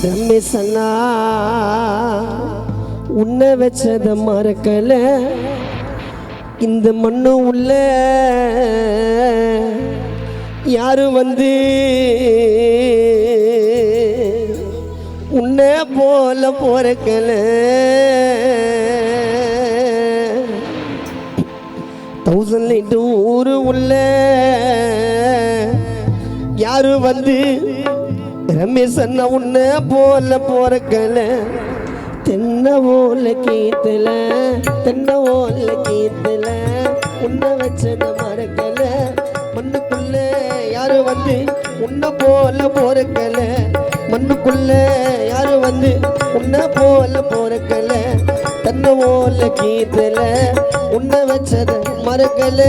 ரமேசண்ணா உன்னை வச்சத மறக்கல இந்த மண்ணு உள்ள யாரும் வந்து உன்னை போல போறக்கல 1000 ஊரு உள்ள யாரும் வந்து ரமேசண்ணா உன்னை போல போறக்கல தென்னை ஓல கீத்துல உன்னை வச்சத மறக்கல மண்ணுக்குள்ள யாரும் வந்து உன்னை போல போறக்கல மண்ணுக்குள்ள யாரும் வந்து உன்னை போல போறக்கல தென்னை ஓல கீத்துல உன்னை வச்சத மறக்கல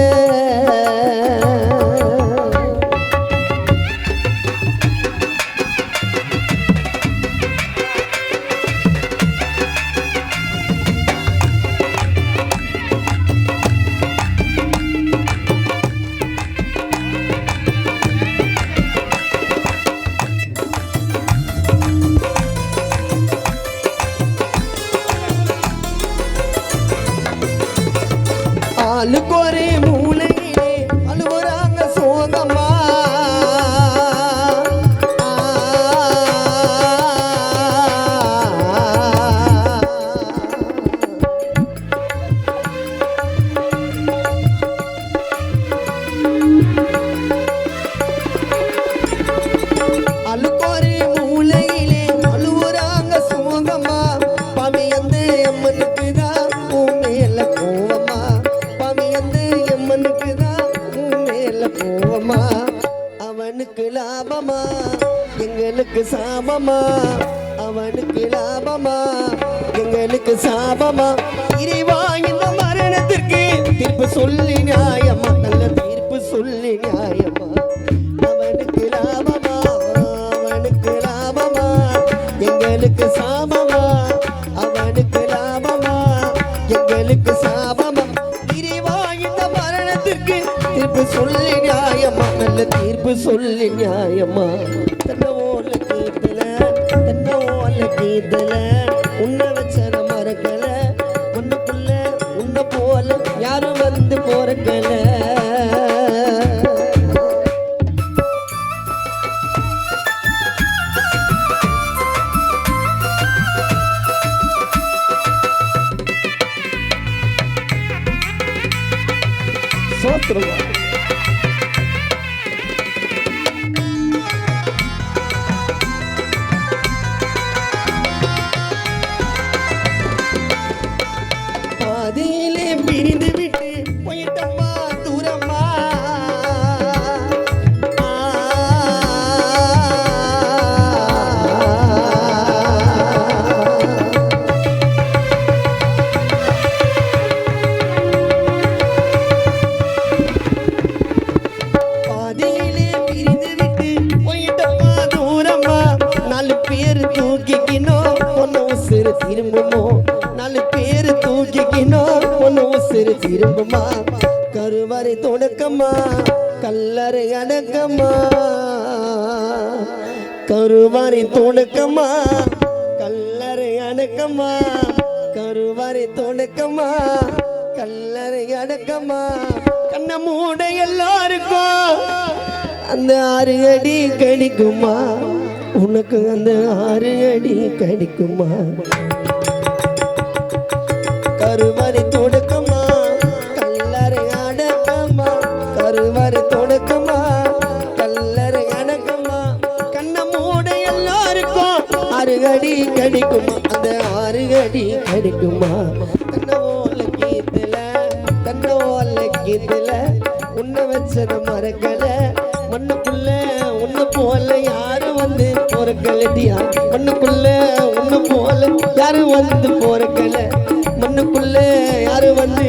ஆளுக்கு ஒரே மூலையிலே அழுவுறாங்க சோகமா அழுக்கொரே மூலையிலே அழுவுறாங்க சோகமா பாவி அந்த அம்மனுக்கு தான் மேல கோவமா போவமா அவனுக்கு லாபமா எங்களுக்கு சாபமா அவனுக்கு லாபமா எங்களுக்கு சாபமா இறைவா இந்த மரணத்திற்கு தீர்ப்பு சொல்லி நியாயமா நல்ல தீர்ப்பு சொல்லி நியாயமா அவனுக்கு லாபமா எங்களுக்கு சாபமா அவனுக்கு லாபமா எங்களுக்கு சாபமா இறைவா இந்த மரணத்திற்கு தீர்ப்பு சொல்லி நியாயமா நல்ல தீர்ப்பு சொல்லி நியாயமா தென்னை ஓல கீதல உன்னை வச்சத மறக்கல உன்னுக்குள்ள உன்னை போல யாரும் வந்து போறக்கல சோத்ருவா பாதியிலே பிரிந்து விட்டு போயிட்டம்மா தூரம்மா பாதியிலே பிரிந்து விட்டு போயிட்டம்மா தூரம்மா 4 பேர் தூக்கிக்கணும் ஒன்னு உசுறு திரும்புமோ 4 பேர் தூக்கிக்கணும் ஒன்னு உசுறு திரும்புமா கருவறை தொடக்கமா கல்லறை அடக்கமா கருவறை தொடக்கமா கல்லறை அடக்கமா கருவறை தொடக்கமா கல்லறை அடக்கமா கண்ண மூட எல்லாருக்கும் அந்த 6 அடி கிடைக்குமா உனக்கு அந்த 6 அடி கிடைக்குமா கருவறை தொடக்கமா கல்லறை அடக்கமா கருவறை தொடக்கமா கல்லறை அடக்கமா கண்ண மூட எல்லாருக்கும் 6 அடி கிடைக்குமா அந்த 6 அடி கிடைக்குமா தென்னை ஓல கீத்துல உன்னை வச்சத மறக்கல மண்ணுக்குள்ள உன்னை போல யாரும் வந்து போறக்கலடியா மண்ணுக்குள்ள உன்னை போல யாரும் வந்து போறக்கல மண்ணுக்குள்ள யாரும் வந்து